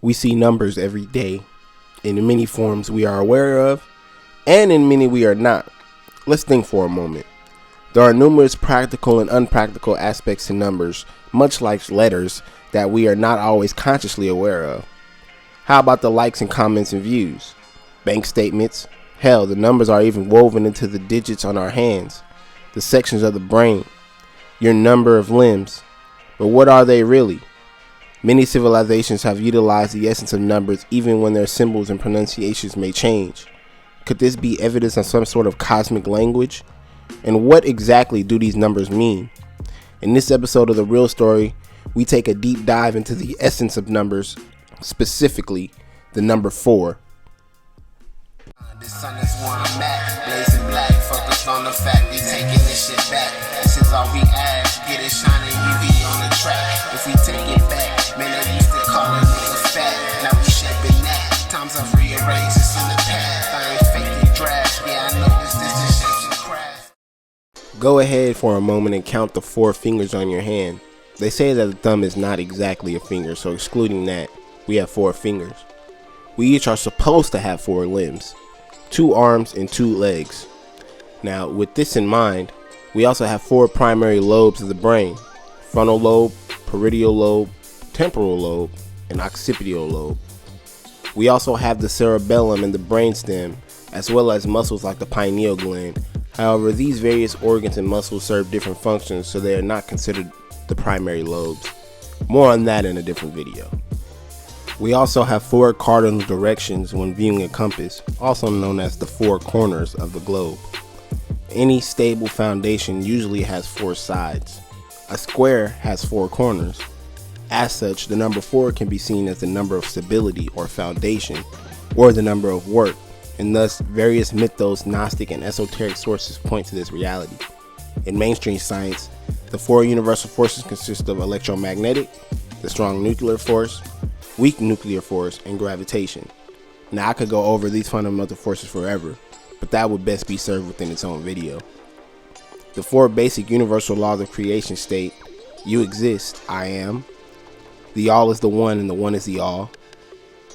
We see numbers every day, in many forms we are aware of, and in many we are not. Let's think for a moment. There are numerous practical and unpractical aspects to numbers, much like letters, that we are not always consciously aware of. How about the likes and comments and views? Bank statements? Hell, the numbers are even woven into the digits on our hands, the sections of the brain, your number of limbs. But what are they really? Many civilizations have utilized the essence of numbers even when their symbols and pronunciations may change. Could this be evidence of some sort of cosmic language? And what exactly do these numbers mean? In this episode of The Real Story, we take a deep dive into the essence of numbers, specifically the number 4. The sun is where I'm at, blazing black, focused on the fact we taking this shit back. This is all we ask, get it shining UV on the track. If we take it back, man, they used to call it niggas fat. Now we shaping that, times I've rearranged this in the past. I ain't faking draft, yeah I know this is shapes and craft. Go ahead for a moment and count the 4 fingers on your hand. They say that the thumb is not exactly a finger, so excluding that, we have 4 fingers. We each are supposed to have 4 limbs. 2 arms and 2 legs. Now, with this in mind, we also have 4 primary lobes of the brain: frontal lobe, parietal lobe, temporal lobe, and occipital lobe. We also have the cerebellum and the brainstem, as well as muscles like the pineal gland. However, these various organs and muscles serve different functions, so they are not considered the primary lobes. More on that in a different video. We also have 4 cardinal directions when viewing a compass, also known as the 4 corners of the globe. Any stable foundation usually has 4 sides. A square has 4 corners. As such, the number 4 can be seen as the number of stability or foundation, or the number of work, and thus various mythos, Gnostic, and esoteric sources point to this reality. In mainstream science, the 4 universal forces consist of electromagnetic, the strong nuclear force, weak nuclear force, and gravitation. Now I could go over these fundamental forces forever, but that would best be served within its own video. The 4 basic universal laws of creation state: you exist, I am. The all is the one and the one is the all.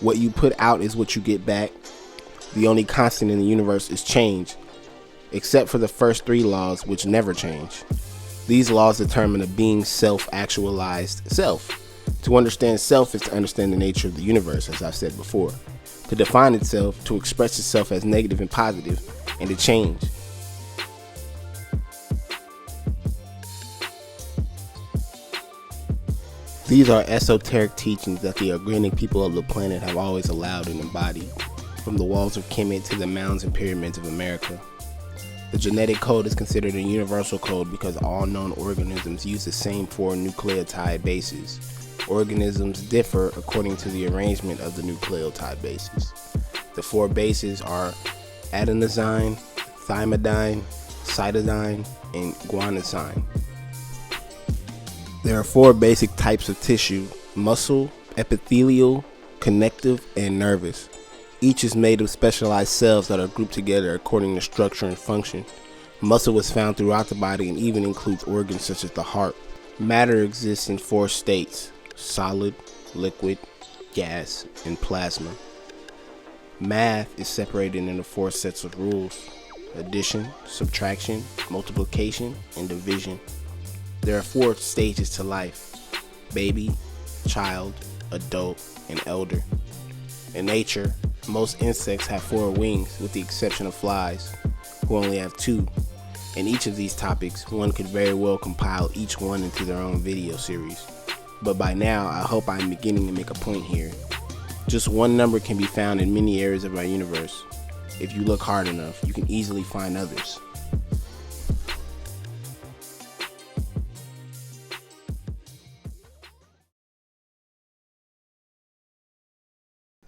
What you put out is what you get back. The only constant in the universe is change, except for the first 3 laws, which never change. These laws determine a being's self-actualized self. To understand self is to understand the nature of the universe, as I've said before. To define itself, to express itself as negative and positive, and to change. These are esoteric teachings that the organic people of the planet have always allowed and embodied, from the walls of Kemet to the mounds and pyramids of America. The genetic code is considered a universal code because all known organisms use the same 4 nucleotide bases. Organisms differ according to the arrangement of the nucleotide bases. The 4 bases are adenosine, thymidine, cytosine, and guanosine. There are 4 basic types of tissue: muscle, epithelial, connective, and nervous. Each is made of specialized cells that are grouped together according to structure and function. Muscle is found throughout the body and even includes organs such as the heart. Matter exists in 4 states: solid, liquid, gas, and plasma. Math is separated into 4 sets of rules: addition, subtraction, multiplication, and division. There are 4 stages to life: baby, child, adult, and elder. In nature, most insects have 4 wings, with the exception of flies, who only have 2. In each of these topics, one could very well compile each one into their own video series. But by now, I hope I'm beginning to make a point here. Just one number can be found in many areas of our universe. If you look hard enough, you can easily find others.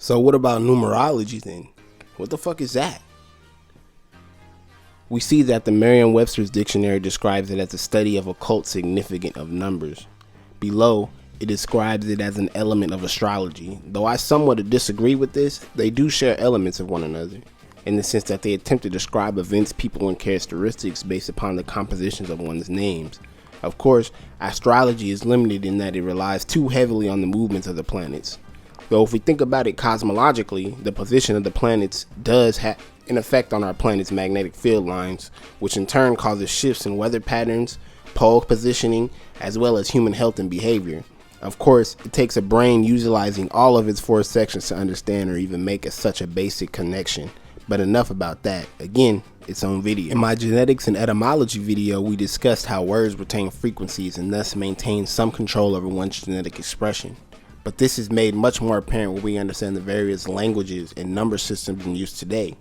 So what about numerology then? What the fuck is that? We see that the Merriam-Webster's dictionary describes it as the study of occult significance of numbers. Below, it describes it as an element of astrology. Though I somewhat disagree with this, they do share elements of one another, in the sense that they attempt to describe events, people, and characteristics based upon the compositions of one's names. Of course, astrology is limited in that it relies too heavily on the movements of the planets. Though if we think about it cosmologically, the position of the planets does have an effect on our planet's magnetic field lines, which in turn causes shifts in weather patterns, pole positioning, as well as human health and behavior. Of course, it takes a brain utilizing all of its 4 sections to understand or even make such a basic connection. But enough about that. Again, its own video. In my genetics and etymology video, we discussed how words retain frequencies and thus maintain some control over one's genetic expression. But this is made much more apparent when we understand the various languages and number systems in use today.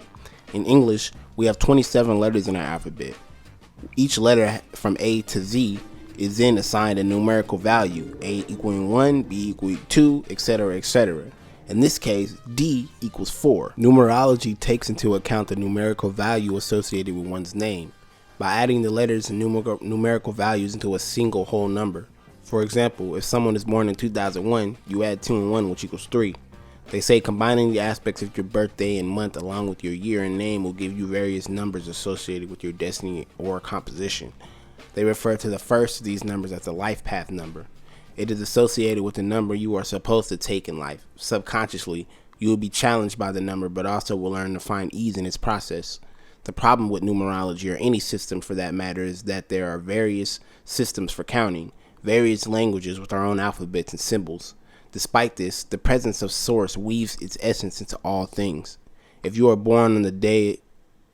In English, we have 27 letters in our alphabet. Each letter from A to Z is then assigned a numerical value, A equaling 1, B equaling 2, etc., etc. In this case, D equals 4. Numerology takes into account the numerical value associated with one's name by adding the letters and numerical values into a single whole number. For example, if someone is born in 2001, you add 2 and 1, which equals 3. They say combining the aspects of your birthday and month along with your year and name will give you various numbers associated with your destiny or composition. They refer to the first of these numbers as the life path number. It is associated with the number you are supposed to take in life. Subconsciously, you will be challenged by the number, but also will learn to find ease in its process. The problem with numerology, or any system for that matter, is that there are various systems for counting, various languages with our own alphabets and symbols. Despite this, the presence of Source weaves its essence into all things. If you are born on the day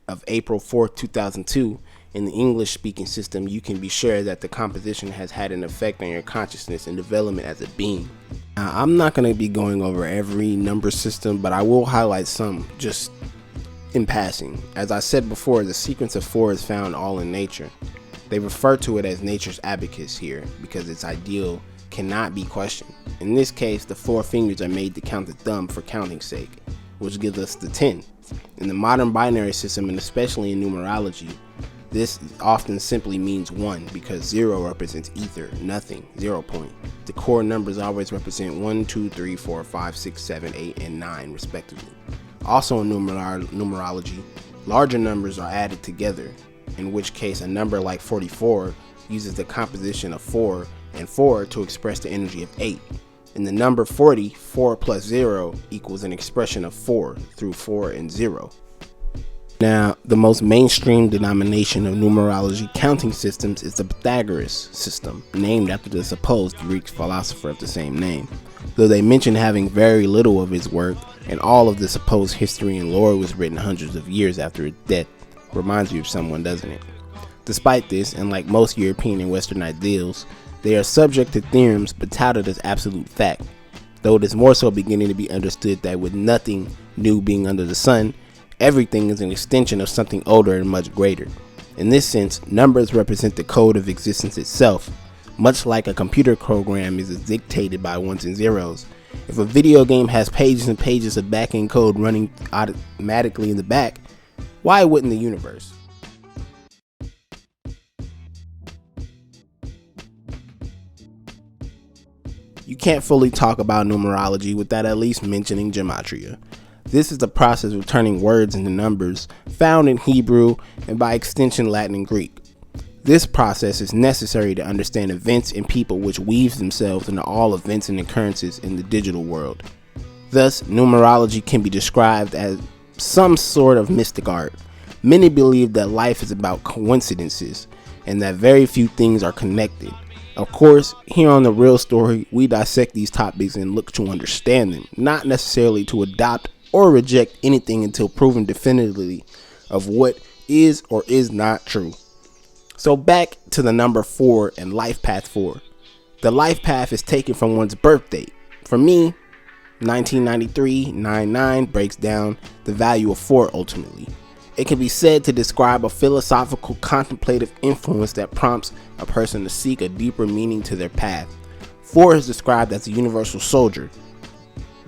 of April 4th, 2002, in the English-speaking system, you can be sure that the composition has had an effect on your consciousness and development as a being. Now, I'm not going to be going over every number system, but I will highlight some just in passing. As I said before, the sequence of 4 is found all in nature. They refer to it as nature's abacus here because its ideal cannot be questioned. In this case, the 4 fingers are made to count the thumb for counting's sake, which gives us the 10. In the modern binary system, and especially in numerology, this often simply means 1 because 0 represents ether, nothing, 0 point. The core numbers always represent 1, 2, 3, 4, 5, 6, 7, 8, and 9 respectively. Also in numerology, larger numbers are added together, in which case a number like 44 uses the composition of 4 and 4 to express the energy of 8. In the number 40, 4 plus 0 equals an expression of 4 through 4 and 0. Now, the most mainstream denomination of numerology counting systems is the Pythagoras system, named after the supposed Greek philosopher of the same name. Though they mention having very little of his work, and all of the supposed history and lore was written hundreds of years after his death. Reminds you of someone, doesn't it? Despite this, and like most European and Western ideals, they are subject to theorems but touted as absolute fact, though it is more so beginning to be understood that with nothing new being under the sun, everything is an extension of something older and much greater. In this sense, numbers represent the code of existence itself, much like a computer program is dictated by ones and zeros. If a video game has pages and pages of back-end code running automatically in the back, why wouldn't the universe? You can't fully talk about numerology without at least mentioning Gematria. This is the process of turning words into numbers found in Hebrew and by extension Latin and Greek. This process is necessary to understand events and people which weaves themselves into all events and occurrences in the digital world. Thus, numerology can be described as some sort of mystic art. Many believe that life is about coincidences and that very few things are connected. Of course, here on The Real Story, we dissect these topics and look to understand them, not necessarily to adopt or reject anything until proven definitively of what is or is not true. So back to the number 4 and life path 4. The life path is taken from one's birth date. For me, 1993, 99 breaks down the value of 4 ultimately. It can be said to describe a philosophical contemplative influence that prompts a person to seek a deeper meaning to their path. 4 is described as the universal soldier,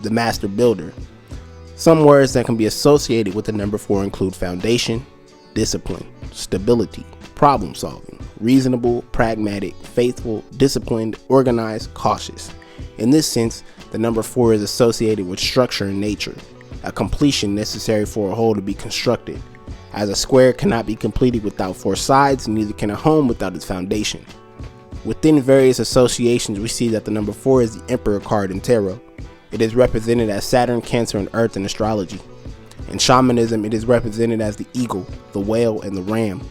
the master builder. Some words that can be associated with the number 4 include foundation, discipline, stability, problem solving, reasonable, pragmatic, faithful, disciplined, organized, cautious. In this sense, the number 4 is associated with structure in nature, a completion necessary for a whole to be constructed. As a square cannot be completed without 4 sides, neither can a home without its foundation. Within various associations, we see that the number 4 is the Emperor card in tarot. It is represented as Saturn, Cancer, and Earth in astrology. In shamanism, it is represented as the eagle, the whale, and the ram.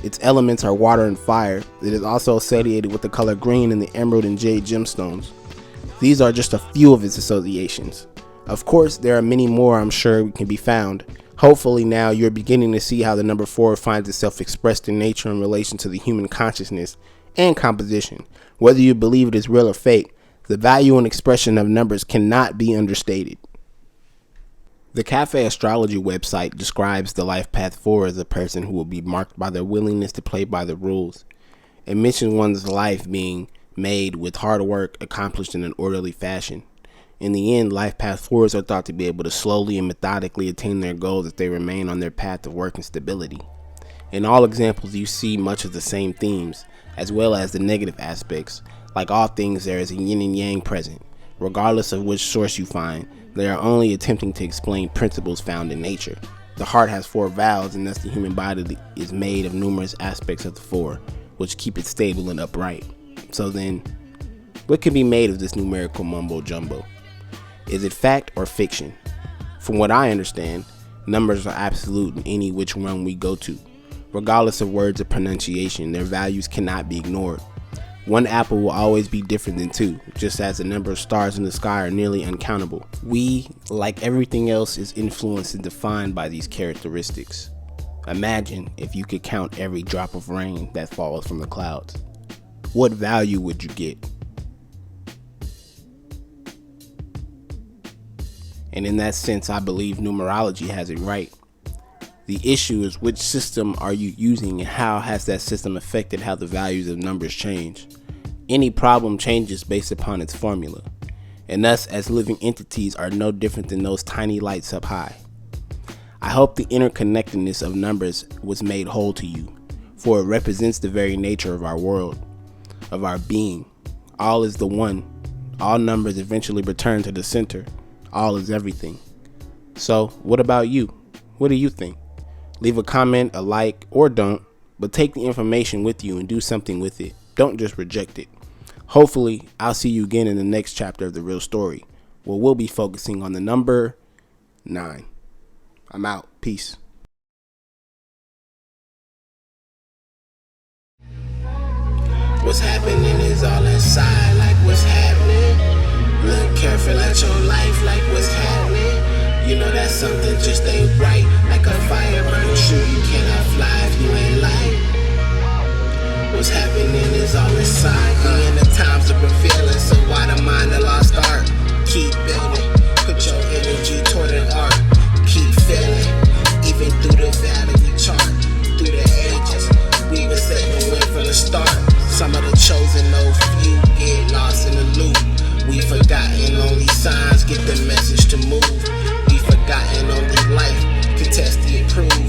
Its elements are water and fire. It is also associated with the color green and the emerald and jade gemstones. These are just a few of its associations. Of course, there are many more I'm sure can be found. Hopefully now you're beginning to see how the number 4 finds itself expressed in nature in relation to the human consciousness and composition. Whether you believe it is real or fake, the value and expression of numbers cannot be understated. The Cafe Astrology website describes the life path 4 as a person who will be marked by their willingness to play by the rules. It mentions one's life being made with hard work accomplished in an orderly fashion. In the end, life path 4s are thought to be able to slowly and methodically attain their goals if they remain on their path of work and stability. In all examples, you see much of the same themes, as well as the negative aspects. Like all things, there is a yin and yang present. Regardless of which source you find, they are only attempting to explain principles found in nature. The heart has 4 valves, and thus the human body is made of numerous aspects of the 4, which keep it stable and upright. So then, what can be made of this numerical mumbo jumbo? Is it fact or fiction? From what I understand, numbers are absolute in any which one we go to. Regardless of words or pronunciation, their values cannot be ignored. One apple will always be different than 2, just as the number of stars in the sky are nearly uncountable. We, like everything else, is influenced and defined by these characteristics. Imagine if you could count every drop of rain that falls from the clouds. What value would you get? And in that sense, I believe numerology has it right. The issue is, which system are you using and how has that system affected how the values of numbers change? Any problem changes based upon its formula, and us as living entities are no different than those tiny lights up high. I hope the interconnectedness of numbers was made whole to you, for it represents the very nature of our world, of our being. All is the one. All numbers eventually return to the center. All is everything. So, what about you? What do you think? Leave a comment, a like, or don't, but take the information with you and do something with it. Don't just reject it. Hopefully, I'll see you again in the next chapter of The Real Story, where we'll be focusing on the number 9. I'm out. Peace. What's happening is all inside, like what's happening. Look careful at your life, like what's happening. You know that something just ain't right, like a fire burning true. You cannot fly if you ain't light. What's happening is all inside. We in the times of prevailing, so why the mind of lost art? Keep building, put your energy toward an art. Keep feeling, even through the valley we chart. Through the ages, we were set to win from the start. Some of the chosen, no few get lost in the loop. We forgotten only signs get the message to move. We forgotten only life can test the approved.